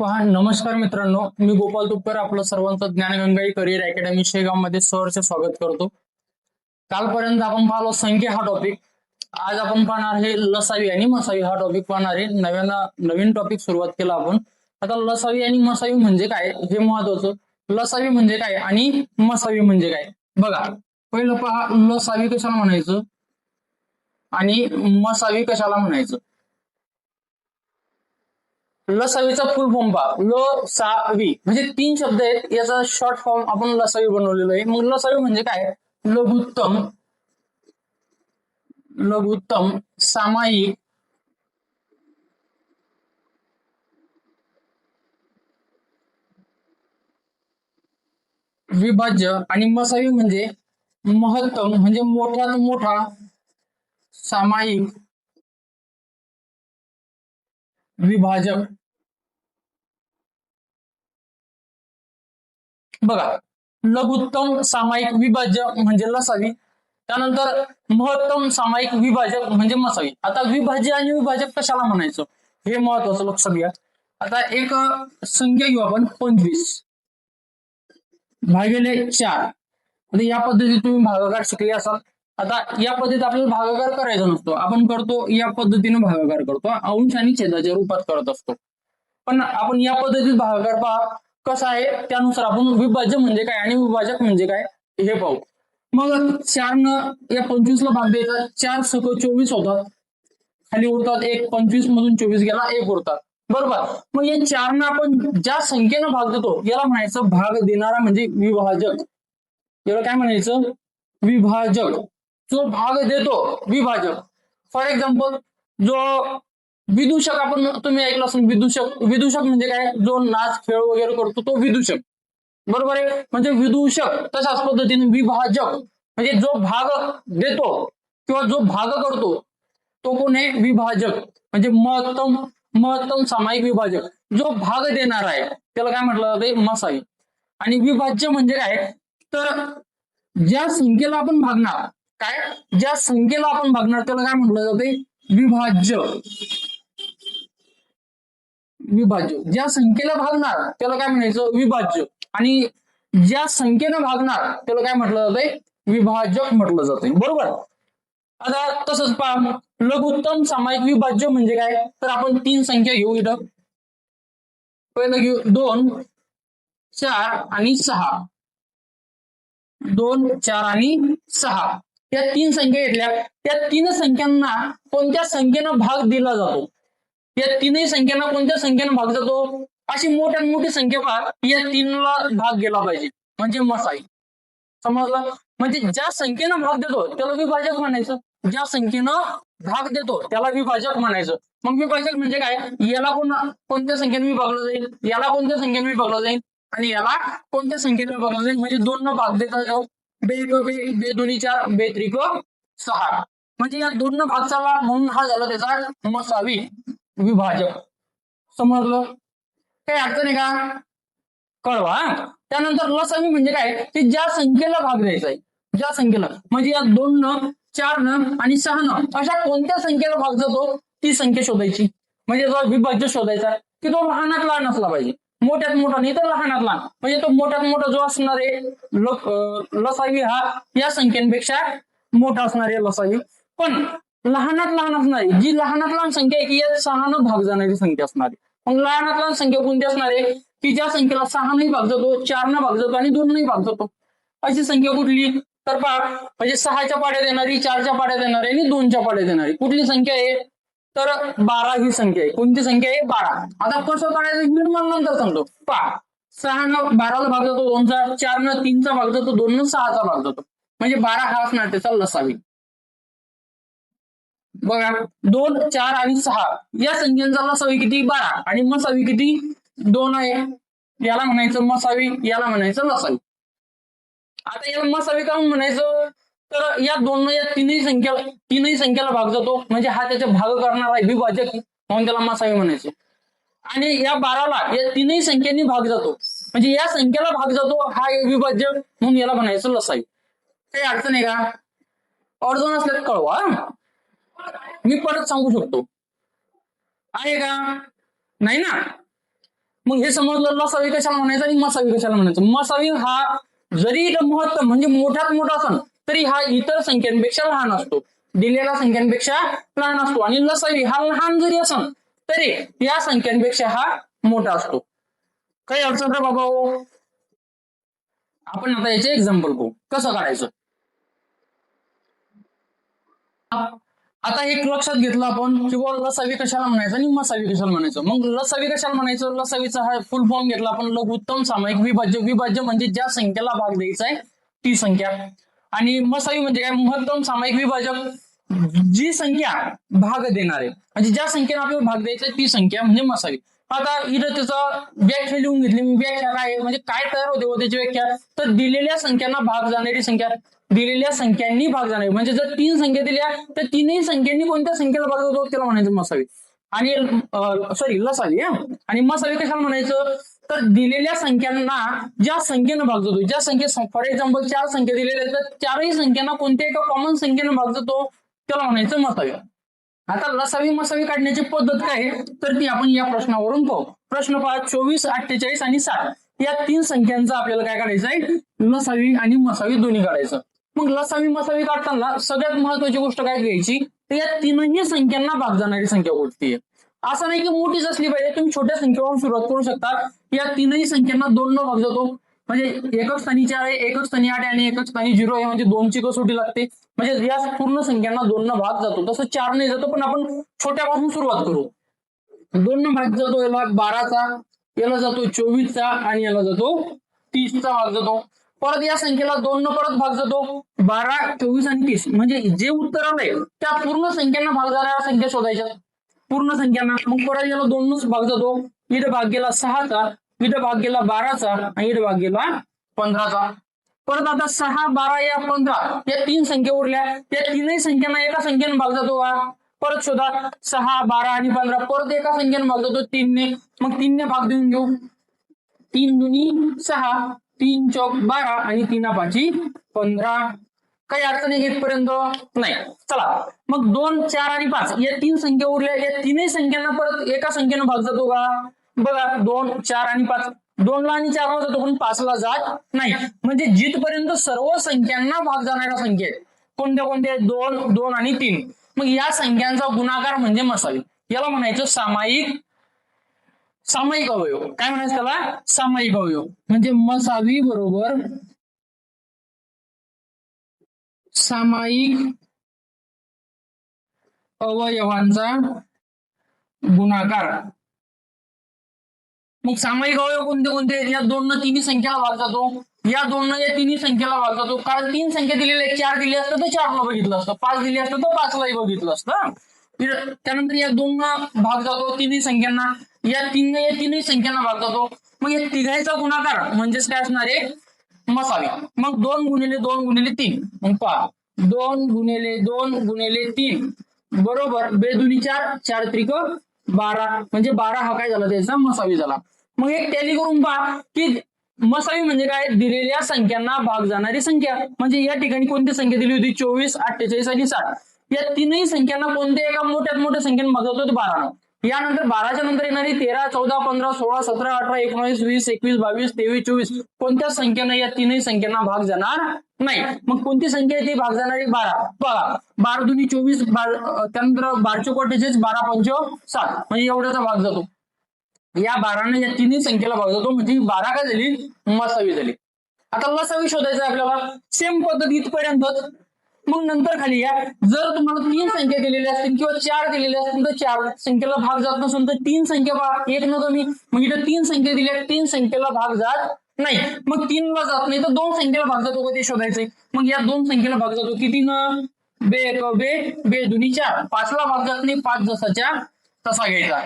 पहा, नमस्कार मित्रांनो, मी गोपाल तुपकर आपलं सर्वांचं ज्ञानगंगाई करिअर अकॅडमी शेगाव मध्ये सहर्ष स्वागत करतो. कालपर्यंत आपण पाहिलो संख्या हा टॉपिक. आज आपण पाहणार आहे लसावी आणि मसावी हा टॉपिक पाहणार आहे. नवीन टॉपिक सुरुवात केला आपण. आता लसावी आणि मसावी म्हणजे काय हे महत्वाचं. लसावी म्हणजे काय आणि मसावी म्हणजे काय बघा. पहिलं पहा, लसावी कशाला म्हणायचं आणि मसावी कशाला म्हणायचं. लसावीचा फुल फॉर्म पहा, ल सा वी म्हणजे तीन शब्द आहेत. याचा शॉर्ट फॉर्म आपण लसावी बनवलेला आहे. मग लसावी म्हणजे काय? लघुत्तम लघुत्तम सामायिक विभाज्य आणि मसावी म्हणजे महत्तम म्हणजे मोठ्यात मोठा सामायिक विभाजक. बघा, लघुत्तम सामायिक विभाज्य म्हणजे लसावी, त्यानंतर महत्तम सामायिक विभाजक म्हणजे मसावी. आता विभाज्य आणि विभाजक कशाला म्हणायचं हे महत्वाचं लक्षात घ्या. आता एक संख्या घेऊ आपण 25 भागिले 4. आता या पद्धतीत तुम्ही भागाकार शिकले असाल. आता या पद्धतीत आपल्याला भागाकार करायचा नसतो, आपण करतो या पद्धतीने भागाकार करतो, अंश आणि छेदाच्या रूपात करत असतो. पण आपण या पद्धतीत भागाकार पहा कसा आहे, त्यानुसार आपण विभाज्य म्हणजे काय आणि विभाजक म्हणजे काय हे पाहू. मग 4 न या 25 ला भाग द्यायचा, 4 सक 24 होतात, खाली उरतात एक, 25 मधून 24 गेला एक उरतात, बरोबर. मग या 4 न आपण ज्या संख्येनं भाग देतो याला म्हणायचं भाग देणारा म्हणजे विभाजक. याला काय म्हणायचं? विभाजक. जो भाग देतो विभाजक. फॉर एक्झाम्पल, जो विदूषक आपण तुम्ही ऐकलं असेल, विदूषक. विदूषक म्हणजे काय? जो नाच खेळ वगैरे करतो तो विदूषक, बरोबर आहे. म्हणजे विदूषक. तशाच पद्धतीने विभाजक म्हणजे जो भाग देतो किंवा जो भाग करतो तो कोण आहे? विभाजक. म्हणजे महत्तम सामायिक विभाजक. जो भाग देणार आहे त्याला काय म्हटलं जाते? मसावी. आणि विभाज्य म्हणजे काय? तर ज्या संख्येला आपण भागणार, काय ज्या संख्येला आपण भागणार त्याला काय म्हटलं जाते? विभाज्य. विभाज्य. ज्या संख्येला भागणार त्याला काय म्हणायचं? विभाज्य. आणि ज्या संख्येनं भागणार त्याला काय म्हटलं जाते? विभाजक म्हटलं जाते, बरोबर. आता तसंच पहा, लघुत्तम सामायिक विभाज्य म्हणजे काय? तर आपण 3 संख्या घेऊ इथं. पहिलं घेऊ 2, 4 आणि 6. 2, 4 आणि 6 या 3 संख्या घेतल्या. त्या 3 संख्यांना कोणत्या संख्येनं भाग दिला जातो? या तीनही संख्यांना कोणत्या संख्येनं भाग जातो? अशी मोठ्यात मोठी संख्या पहा, या 3ला भाग गेला पाहिजे म्हणजे मसाई. समजलं? म्हणजे ज्या संख्येनं भाग देतो त्याला विभाजक म्हणायचं. ज्या संख्येनं भाग देतो त्याला विभाजक म्हणायचं. मग विभाजक म्हणजे काय? याला कोणत्या संख्येने विभागलं जाईल, याला कोणत्या संख्येने विभागलं जाईल आणि याला कोणत्या संख्येने विभागलं जाईल. म्हणजे 2 न भाग देता जाऊ. बे 2 4, बे 3 6. म्हणजे या 2 न भाग चालला म्हणून हा झाला त्याचा मसावी विभाजक. समजलं? काही अडचण आहे का? कळवा. त्यानंतर लसावी म्हणजे काय? की ज्या संख्येला भाग द्यायचा आहे, ज्या संख्येला, म्हणजे या 2 न 4 न आणि 6 न अशा कोणत्या संख्येला भाग जातो ती संख्या शोधायची. म्हणजे जो विभाज्य शोधायचा की तो लहानात लहान असला पाहिजे, मोठ्यात मोठा नाही तर लहानात लहान. म्हणजे तो मोठ्यात मोठा जो असणार आहे लसावी हा या संख्येपेक्षा मोठा असणार आहे लसावी. पण लहानात लहान असणारी जी लहानात लहान संख्या आहे की या 6 न भाग जाणारी संख्या असणार आहे. मग लहानात लहान संख्या कोणती असणार आहे? की ज्या संख्येला 6 नाही भाग जातो, 4 न भाग जातो आणि 2 नाही भाग जातो, अशी संख्या कुठली? तर पहा, म्हणजे 6च्या पाड्या देणारी, 4च्या पाड्या देणारी आणि 2च्या पाड्या देणारी कुठली संख्या आहे? तर 12 ही संख्या आहे. कोणती संख्या आहे? 12. आता कसं काढायचं मी तुम्हाला नंतर सांगतो. पहा, 6 न 12ला भाग जातो 2चा, 4 न 3चा भाग जातो, 2 न 6चा भाग जातो, म्हणजे 12 हा असणार त्याचा लसावी. बघा, 2, 4 आणि 6 या संख्यांचा लसावी किती? 12 आणि मसावी किती? 2 आहे. याला म्हणायचं मसावी, याला म्हणायचं लसावी. आता याला मसावी का म्हणायचं? तर या 2 या तीनही संख्याला भाग जातो, म्हणजे हा त्याचा भाग करणारा आहे विभाजक, म्हणून त्याला मसावी म्हणायचं. आणि या 12ला या तीनही संख्यांनी भाग जातो, म्हणजे या संख्येला भाग जातो हा विभाज्य, म्हणून याला म्हणायचं लसावी. काही अडचण आहे का? अडचण असल्यास कळवा, मी परत सांगू शकतो. आहे का? नाही ना? मग हे समजलं लसावी कशाला म्हणायचं आणि मसावी कशाला म्हणायचं. मसावी हा जरी महत्तम म्हणजे मोठ्यात मोठा असेल तरी हा इतर संख्यांपेक्षा लहान असतो, दिलेल्या संख्यांपेक्षा लहान असतो. आणि लसावी हा लहान जरी असेल तरी या संख्यांपेक्षा हा मोठा असतो. काही अडचण रे बाबा हो. आपण आता याचे एक्झाम्पल पाहू कसं काढायचं. आता एक लक्षात घेतलं आपण की लसावी कशाला म्हणायचं आणि मसावी कशाला म्हणायचं. मग लसावी कशाला म्हणायचं, लसावीचा हा फुल फॉर्म घेतला आपण लघुत्तम सामायिक विभाज्य. विभाज्य म्हणजे ज्या संख्येला भाग द्यायचा आहे ती संख्या. आणि मसावी म्हणजे काय, महत्तम सामायिक विभाजक, जी संख्या भाग देणार आहे म्हणजे ज्या संख्येला आपल्याला भाग द्यायचा ती संख्या म्हणजे मसावी. आता इथं त्याचं व्याख्या लिहून घेतली मी. व्याख्या काय म्हणजे काय तयार होते त्याची व्याख्या, तर दिलेल्या संख्यांना भाग जाणारी संख्या, दिलेल्या संख्यांनी भाग जाणारी. म्हणजे जर 3 संख्या दिल्या तर तीनही संख्यांनी कोणत्या संख्येला भाग जातो त्याला म्हणायचं मसावी. आणि सॉरी लसावी. आणि मसावी कशाला म्हणायचं, तर दिलेल्या संख्यांना ज्या संख्येनं भाग जातो, ज्या संख्ये फॉर एक्झाम्पल 4 संख्या दिलेल्या आहेत तर 4ही संख्यांना कोणत्या एका कॉमन संख्येनं भाग जातो त्याला म्हणायचं मसावी. आता लसावी मसावी काढण्याची पद्धत काय आहे तर ती आपण या प्रश्नावरून पाहू. प्रश्न पहा, 24, 48 आणि 60 या 3 संख्यांचा आपल्याला काय काढायचं आहे, लसावी आणि मसावी दोन्ही काढायचं. मग लसावी मसावी काढताना सगळ्यात महत्वाची गोष्ट काय घ्यायची, तर या तीनही संख्यांना भाग जाणारी संख्या कोणती आहे. असं नाही की मोठीच असली पाहिजे, तुम्ही छोट्या संख्येवरून सुरुवात करू शकता. या तीनही संख्यांना 2 न भाग जातो म्हणजे एकक स्थानी 4 आहे, एकक स्थानी 8 आहे आणि एकक स्थानी 0 आहे म्हणजे 2ची कसोटी लागते. म्हणजे या पूर्ण संख्यांना 2 न भाग जातो. तसं 4 ने जातो पण आपण छोट्यापासून सुरुवात करू. 2 न भाग जातो याला 12चा, याला जातो 24चा आणि याला जातो 30चा भाग जातो. परत या संख्येला 2 न परत भाग जातो 12, 24 आणि 30. म्हणजे जे उत्तर आलंय त्या पूर्ण संख्यांना भाग जाणाऱ्या संख्या शोधायच्या, पूर्ण संख्यांना. मग परत याला 2 नच भाग जातो, इथं भाग गेला 6चा, इथं भाग गेला 12चा आणि इथं भाग गेला 15चा. परत आता 6, 12 या 15 या 3 संख्या उरल्या, या तीनही संख्यांना एका संख्येने भाग जातो का, परत शोधा. 6, 12 आणि 15 परत एका संख्येने भाग जातो 3 ने. मग 3 ने भाग देऊन घेऊ. 3 दुनी 6, 3 चौक 12 आणि 3 5 15. काही अडचणी घेतपर्यंत नाही. चला मग 2, 4 आणि 5 या 3 संख्या उरल्या, या तीनही संख्यांना परत एका संख्येने भाग जातो का, बघा 2, 4 आणि 5. 2 ला आणि 4 ला जातो पण 5 ला जात नाही. म्हणजे जिथपर्यंत सर्व संख्यांना भाग जाणाऱ्या संख्या आहेत कोणत्या कोणत्या, 2, 2 आणि 3. मग या संख्यांचा गुणाकार म्हणजे मसावी. याला म्हणायचं सामायिक सामायिक अवयव. काय म्हणायचं त्याला, सामायिक अवयव. म्हणजे मसावी बरोबर सामायिक अवयवांचा गुणाकार. मग सामायिक अवयव कोणते कोणते, या 2 न तिन्ही संख्याला भाग जातो, या 2 न या तिन्ही संख्येला भाग जातो. कारण 3 संख्या दिलेल्या, 4 दिली असतं तर 4 ला बघितलं असतं, 5 दिली असतं तर 5 लाही बघितलं असतं. त्यानंतर या 2 न भाग जातो तिन्ही संख्यांना, या 3 न या तिन्ही संख्यांना भाग जातो. मग या तिघांचा गुणाकार म्हणजेच काय असणार आहे, मसावी. मग 2 गुणिले 2 गुणिले 3. मग पहा 2 गुणिले 2 गुणिले 3 बरोबर 2 दुनी 4, 4 त्रिक 12 म्हणजे 12 हा काय झाला त्याचा मसावी झाला. मग एक टॅली करून पहा की मसावी म्हणजे काय, दिलेल्या संख्यांना भाग जाणारी संख्या. म्हणजे या ठिकाणी कोणती संख्या दिली होती, 24, 48 आणि 60. या तीनही संख्यांना कोणत्या एका मोठ्यात मोठ्या संख्येने भाग जातो ते 12. यानंतर 12च्या नंतर येणारी 13, 14, 15, 16, 17, 18, 19, 20, 21, 22, 23, 24 कोणत्या संख्येनं या तीनही संख्यांना भाग जाणार नाही. मग कोणती संख्या आहे ती भाग जाणारी, 12. बघा 12 दुनी 24, त्यानंतर 12 चौक 48, 12 पंच 60 म्हणजे एवढ्याचा भाग जातो. या 12 या तिन्ही संख्येला भाग जातो म्हणजे 12 काय झाली, मसावी झाली. आता लसावी शोधायचं आपल्याला. सेम पद्धत इथपर्यंत. मग नंतर खाली या, जर तुम्हाला 3 संख्या दिलेल्या असतील किंवा 4 दिलेल्या असतील तर 4 संख्येला भाग जात नसून तर 3 संख्या पहा, 1 न कमी. मग इथं 3 संख्या दिल्या, 3 संख्येला भाग जात नाही. मग 3 ला जात नाही तर 2 संख्येला भाग जातो का ते शोधायचे. मग या 2 संख्येला भाग जातो किती न, 2 दुनी 4. 5 ला भाग जात नाही, 5 जसाच्या तसा घ्यायचा.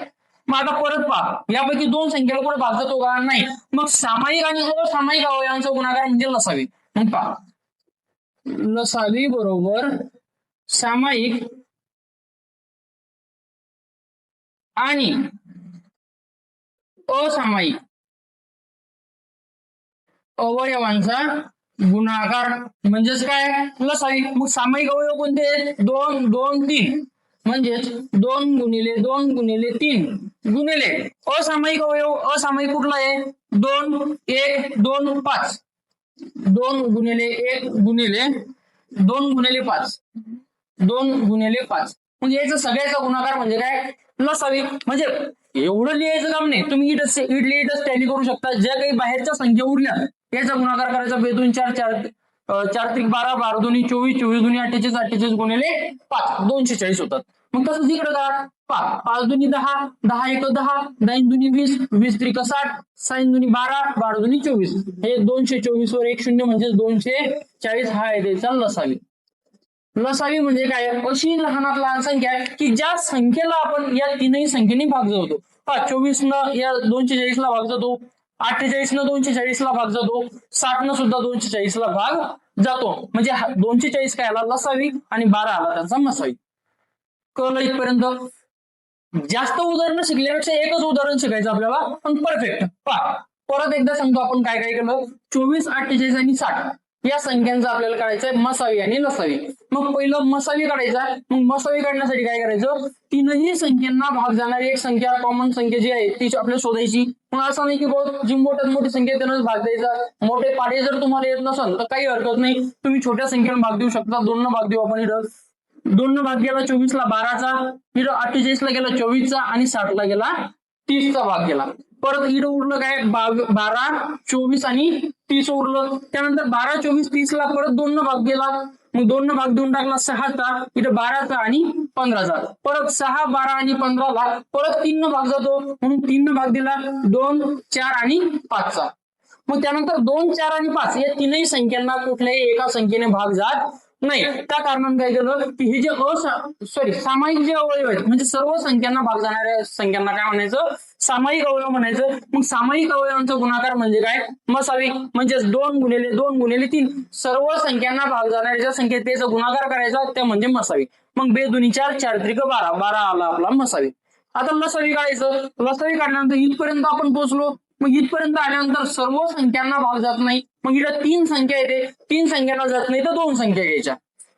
मग आता परत पहा, यापैकी 2 संख्येला कुठे भाग जातो का, नाही. मग सामायिक आणि असामायिक अवयवांचा गुणाकार म्हणजे लसावी. मग पहा लसावी बरोबर सामायिक आणि असामायिक अवयवांचा गुणाकार म्हणजेच काय, लसावी. मग सामायिक अवयव कोणते, 2, 2, 3 म्हणजेच 2 गुणिले 2 गुणिले 3 गुणिले असामायिक अवयव, असामायिक कुठला आहे? 2 1 2 5, 2 गुणिले 1 गुणिले 2 गुणिले 5, 2 गुणिले 5, म्हणजे याचा सगळ्याचा गुणाकार म्हणजे काय? लसावी. म्हणजे एवढं लिहायचं काम नाही, तुम्ही इडली टॅली करू शकता. ज्या काही बाहेरच्या संख्या उरल्या याचा गुणाकार करायचा. 2 2 4 4 4 3 12 12 2 24 24 2 48 48 गुणिले 5 240 होतात. मग तसंच इकडे करा. 5 2 10 10 1 10 9 2 20 20 3 60 6 2 12 12 2 24, हे 224 वर एक शून्य म्हणजे 240 हा आहे त्याचा लसावी. लसावी म्हणजे काय? अशी लहानात लहान संख्या आहे की ज्या संख्येला आपण या तीनही संख्येने भाग जातो. 24 न या 240 ला भाग जातो, 48 न 240 ला भाग जातो, 60 न सुद्धा 240 ला भाग जातो. म्हणजे 240 काय आला? लसावी आणि 12 आला त्यांचा मसावी. कळलं इथपर्यंत? जास्त उदाहरणं शिकल्यापेक्षा एकच उदाहरण शिकायचं आपल्याला, पण परफेक्ट. परत एकदा सांगतो आपण काय काय केलं. 24 48 आणि 60 या संख्यांचं आपल्याला काढायचंय मसावी आणि लसावी. मग पहिलं मसावी काढायचा. मग मसावी काढण्यासाठी काय करायचं? तीनही संख्यांना भाग जाणारी एक संख्या, कॉमन संख्या जी आहे ती आपल्याला शोधायची. मग असं नाही की जी मोठ्यात मोठी संख्या त्यांनाच भाग द्यायचा. मोठे पाढे जर तुम्हाला येत नसेल तर काही हरकत नाही, तुम्ही छोट्या संख्येला भाग देऊ शकता. 2 न भाग देऊ आपण इथं. 2 न भाग गेला 24 ला 12चा, इथं 48 ला गेला 24चा आणि 60 ला गेला 30चा भाग गेला. परत इथं उरलं काय? 12 24 आणि 30 उरलं. त्यानंतर 12 24 30 ला परत 2 न भाग गेला. मग 2 न भाग देऊन टाकला 6चा, इथं 12चा आणि 15चा. परत 6 12 आणि 15 ला परत 3 न भाग जातो, म्हणून 3 न भाग दिला 2 4 आणि 5चा. मग त्यानंतर 2 4 आणि 5 या तीनही संख्यांना कुठल्याही एका संख्येने भाग जात नाही. त्या कारणाने काय केलं की हे जे सामायिक जे अवयव आहेत, म्हणजे सर्व संख्यांना भाग जाणाऱ्या संख्यांना काय म्हणायचं? सामायिक अवयव म्हणायचं. मग सामायिक अवयवांचा गुणाकार म्हणजे काय? मसावी. म्हणजे 2 गुणिले 2 गुणिले 3 सर्व संख्यांना भाग जाणाऱ्या ज्या संख्येत त्याचा गुणाकार करायचा त्या म्हणजे मसावी. मग 2 2 4 4 3 12 12 आला आपला मसावी. आता लसावी काढायचं. लसावी काढल्यानंतर इथपर्यंत आपण पोहोचलो. मग इथपर्यंत आल्यानंतर सर्व संख्यांना भाग जात नाही. मग इथं 3 संख्या येते, 3 संख्यांना जात नाही तर 2 संख्या घ्यायच्या.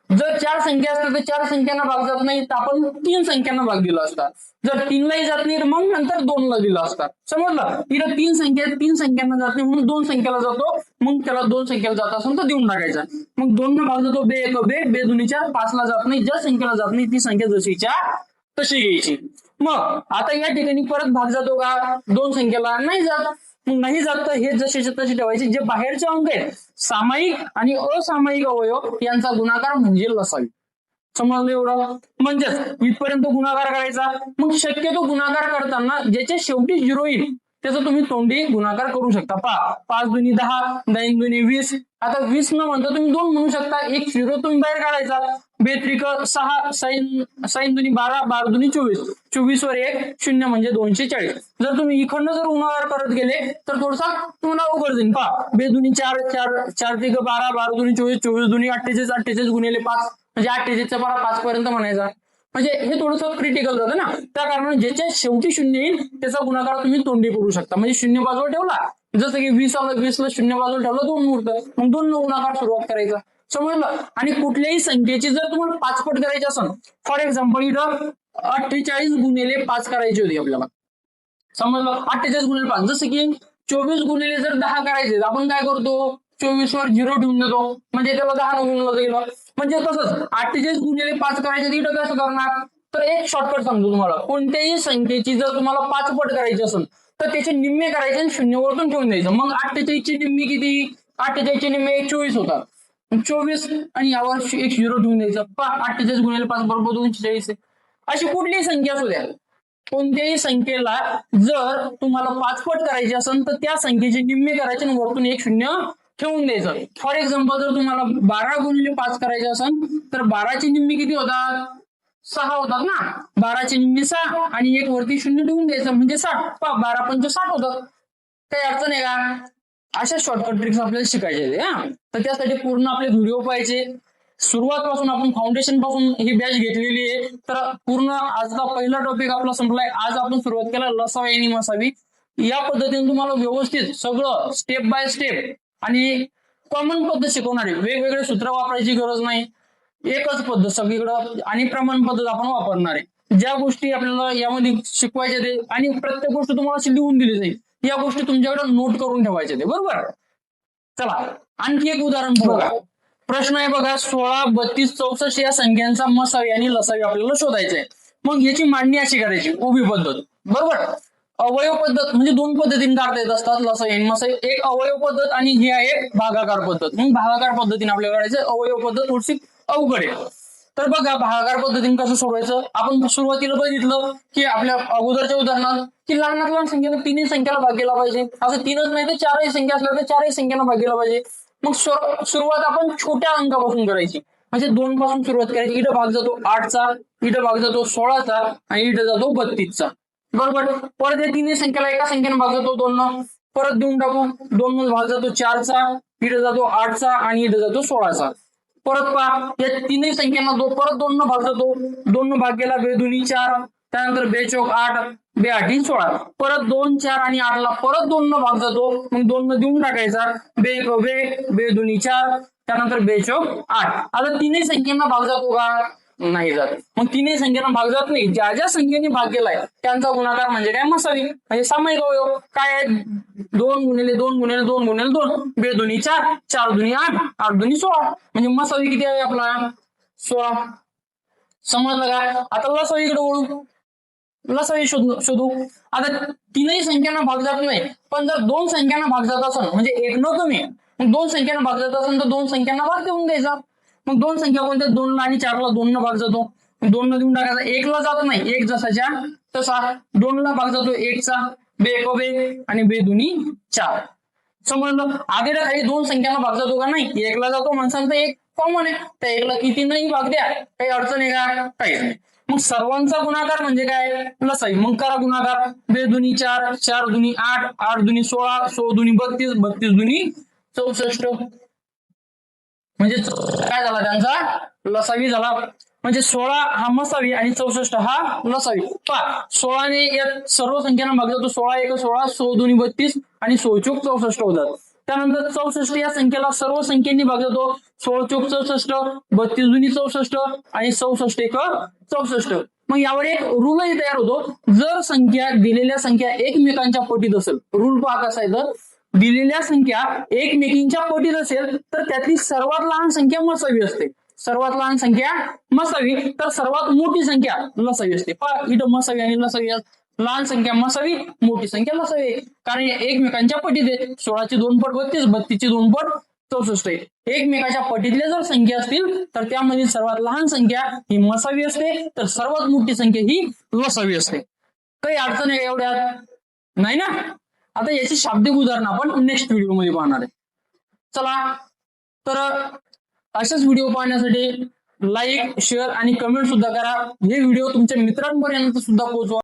जर 4 संख्या असतात तर 4 संख्यांना भाग जात नाही तर आपण 3 संख्यांना भाग दिला असता. जर 3 लाही जात नाही तर मग नंतर 2 ला दिला असता. समजलं? इथं 3 संख्या 3 संख्यांना जात नाही म्हणून 2 संख्याला जातो. मग त्याला 2 संख्याला जात असेल तर देऊन टाकायचा. मग 2 न भाग जातो 2 1 2 2 2 4 5 ला जात नाही. ज्या संख्येला जात नाही ती संख्या जशीच्या तशी घ्यायची. मग आता या ठिकाणी परत भाग जातो का? 2 संख्येला नाही जात. मग नाही जात तर हे जसेचे तसे ठेवायचे. जे बाहेरचे अंक आहेत सामायिक आणि असामायिक अवयव यांचा गुणाकार म्हणजे लसावी. समजलं एवढं? म्हणजेच इथपर्यंत गुणाकार करायचा. मग शक्यतो गुणाकार करताना ज्याच्या शेवटी 0 येईल त्याचा तुम्ही तोंडी गुणाकार करू शकता. 5 2 10 9 2 20. आता 20 न म्हणता तुम्ही 2 म्हणू शकता. एक 0 तुम्ही बाहेर काढायचा. 2 6 6 2 12 12 2 24 24 वर एक शून्य म्हणजे 240. जर तुम्ही इकडनं जर गुणाकार करत गेले तर थोडसा तुम्हाला अवघड जाईल. 2 2 4 4 4 3 12 12 2 24 24 2 48 48 गुणिले 5 म्हणजे 48 चा 5 पर्यंत म्हणायचा. म्हणजे हे थोडंसं क्रिटिकल जातं ना. त्या कारणाने ज्याच्या शेवटी 0 येईल त्याचा गुणाकार तुम्ही तोंडी करू शकता. म्हणजे 0 बाजूला ठेवला, जसं की 20 आलं 20 ला 0 बाजूला ठेवला 2 मुहूर्त, मग 2 गुणाकार सुरुवात करायचा. समजलं? आणि कुठल्याही संख्येची जर तुम्हाला 5 पट करायची असेल, फॉर एक्झाम्पल इथं 48 गुणिले 5 करायची होती आपल्याला. समजलं? 48 गुणिले 5. जसं की 24 गुणिले जर 10 करायचे आपण काय करतो? 24 वर 0 ठेवून देतो, म्हणजे त्याला 10 गुणलं गेलं. म्हणजे तसंच 48 गुणिले 5 करायचे तिथं कसं करणार? तर एक शॉर्टकट सांगतो तुम्हाला. कोणत्याही संख्येची जर तुम्हाला 5 पट करायची असेल तर त्याचे निम्मे करायचे आणि 0 वरतून ठेवून द्यायचं. मग 48 ची निम्मी किती? 48 चे निम्मे 24 होतात. 24 आणि यावर एक 0 ठेवून द्यायचं. 48 गुणिले 5 बरोबर 240. अशी कुठलीही संख्या असू द्या, कोणत्याही संख्येला जर तुम्हाला 5 पट करायची असेल तर त्या संख्येचे निम्मे करायचे आणि वरतून एक 0 ठेवून द्यायचं. फॉर एक्झाम्पल जर तुम्हाला 12 गुणिले 5 करायचे असेल तर 12 ची निम्मी किती होतात? 6 होतात ना. 12 ची निम्मी 6 आणि एक वरती 0 ठेवून द्यायचं म्हणजे 60. 12 पंच 60 होतात. काही अडचण आहे का? अशा शॉर्टकट ट्रिक्स आपल्याला शिकायचे आहे. तर त्यासाठी पूर्ण आपले व्हिडिओ पाहायचे. सुरुवात पासून आपण फाउंडेशन पासून ही बॅच घेतलेली आहे. तर पूर्ण आजचा पहिला टॉपिक आपला संपलाय. आज आपण सुरुवात केला लसावी आणि मसावी. या पद्धतीने तुम्हाला व्यवस्थित सगळं स्टेप बाय स्टेप आणि कॉमन पद्धत शिकवणारे. वेगवेगळे सूत्र वापरायची गरज नाही, एकच पद्धत सगळीकडं आणि प्रमाण पद्धत आपण वापरणार आहे. ज्या गोष्टी आपल्याला यामध्ये शिकवायच्या ते आणि प्रत्येक गोष्ट तुम्हाला अशी लिहून दिली जाईल, या गोष्टी तुमच्याकडे नोट करून ठेवायच्या ते, बरोबर. चला आणखी एक उदाहरण बघा. प्रश्न आहे बघा, 16, 32, 64 या संख्यांचा मसावी आणि लसावी आपल्याला शोधायचंय. मग याची मांडणी अशी करायची, उभी पद्धत, बरोबर. अवयव पद्धत म्हणजे दोन पद्धतीने काढता येत असतात लसावी आणि मसावी. एक अवयव पद्धत आणि ही आहे भागाकार पद्धत. मग भागाकार पद्धतीने आपल्याला काढायचं, अवयव पद्धत थोडीशी अवघड आहे. तर बघा भागाकार पद्धतीने कसं सोडवायचं. आपण सुरुवातीला बघितलं की आपल्या अगोदरच्या उदाहरणात की लहानात लहान संख्येनं तिन्ही संख्येला भाग केला पाहिजे. असं तीनच नाही तर चारही संख्या असल्या तर चारही संख्येनं भाग केला पाहिजे. मग सुरुवात आपण छोट्या अंकापासून करायची, म्हणजे 2 पासून सुरुवात करायची. इथं भाग जातो 8चा, इथं भाग जातो 16चा आणि इथं जातो 32चा, बरोबर. परत या तिन्ही संख्येला एका संख्येनं भाग जातो 2, परत देऊन टाकू. 2 मध्ये भाग जातो 4चा, इथं जातो 8चा आणि इथं जातो 16चा. परत पहा या तिन्ही संख्यांना परत 2 न भाग जातो. 2 न भाग केला 2 दुनी 4, त्यानंतर 2 चौक 8, 2 आठी 16. परत 2, 4 आणि 8 ला परत 2 न भाग जातो. मग 2 न देऊन टाकायचा. 2 दुनी 4, त्यानंतर 2 चौक 8. आता तिन्ही संख्यांना भाग जातो का? नाही जात. मग तिन्ही संख्यांना भाग जात नाही. ज्या ज्या संख्येने भाग केलाय त्यांचा गुणाकार म्हणजे काय? मसावी. म्हणजे सामायिक अवयव काय आहे? 2 गुणिले 2 गुणिले 2 गुणिले 2, 2 दुनी 4, 4 दुनी 8, 8 दुनी 16. म्हणजे मसावी किती आहे आपला? 16. समजलं का? आता लसावीकडे वळू. लसावी शोधू. आता तीनही संख्यांना भाग जात नाही, पण जर 2 संख्यांना भाग जात असेल म्हणजे 1 न कमी, मग 2 संख्यांना भाग जात असेल तर 2 संख्यांना भाग देऊन द्यायचा. मग 2 संख्या कोणत्या? 2 ला आणि 4 ला 2 न भाग जातो. 2 न देऊन टाकायचा. 1 ला जात नाही, 1 जसाच्या तसा. 2 ला भाग जातो 1 चा, 2 1 आणि 2 दुनी 4. समजलं. आधीला काही 2 संख्यांना भाग जातो का? नाही. 1 ला जातो म्हणसाल तर 1 कॉमन आहे, त्या 1 ला किती नाही भाग द्या, काही अडचण आहे का? काहीच नाही. मग सर्वांचा गुणाकार म्हणजे काय? लसावी. मग करा गुणाकार. 2 दुनी 4, 4 दुनी 8, 8 दुनी 16, 16 दुनी 32, 32 दुनी 64. म्हणजे काय झाला त्यांचा? लसावी झाला. म्हणजे 16 हा मसावी आणि 64 हा लसावी. पहा 16 ने या सर्व संख्यांना भाग जातो. 16 1 16, 16 दुनी 32 आणि 16 चौक 64 होतात. त्यानंतर 64 या संख्येला सर्व संख्येनी भाग जातो. 16 चौक 64, 32 दुनी 64 आणि 66 1 64. मग यावर एक रूलही तयार होतो. जर संख्या दिलेल्या संख्या एकमेकांच्या पटीत असेल, रूल पहा कसा आहे, तर दिलेल्या संख्या एकमेकींच्या पटीत असेल तर त्यातली सर्वात लहान संख्या मसावी असते. सर्वात लहान संख्या मसावी, तर सर्वात मोठी संख्या लसावी असते. पहा इथं मसावी आणि लसावी, लहान संख्या मसावी, मोठी संख्या लसावी. कारण एकमेकांच्या पटीत आहे. 16ची 2 पट 32, 32ची 2 पट 64 आहे. एकमेकाच्या पटीतल्या जर संख्या असतील तर त्यामधील सर्वात लहान संख्या ही मसावी असते, तर सर्वात मोठी संख्या ही लसावी असते. काही अडचण आहे एवढ्यात? नाही ना. आता याची शाब्दिक उदाहरण आपण नेक्स्ट व्हिडिओ मध्ये पाहणार आहे. चला तर अशाच व्हिडिओ पाहण्यासाठी लाईक, शेअर आणि कमेंट सुद्धा करा. हे व्हिडिओ तुमच्या मित्रांपर्यंत सुद्धा पोहोचवा.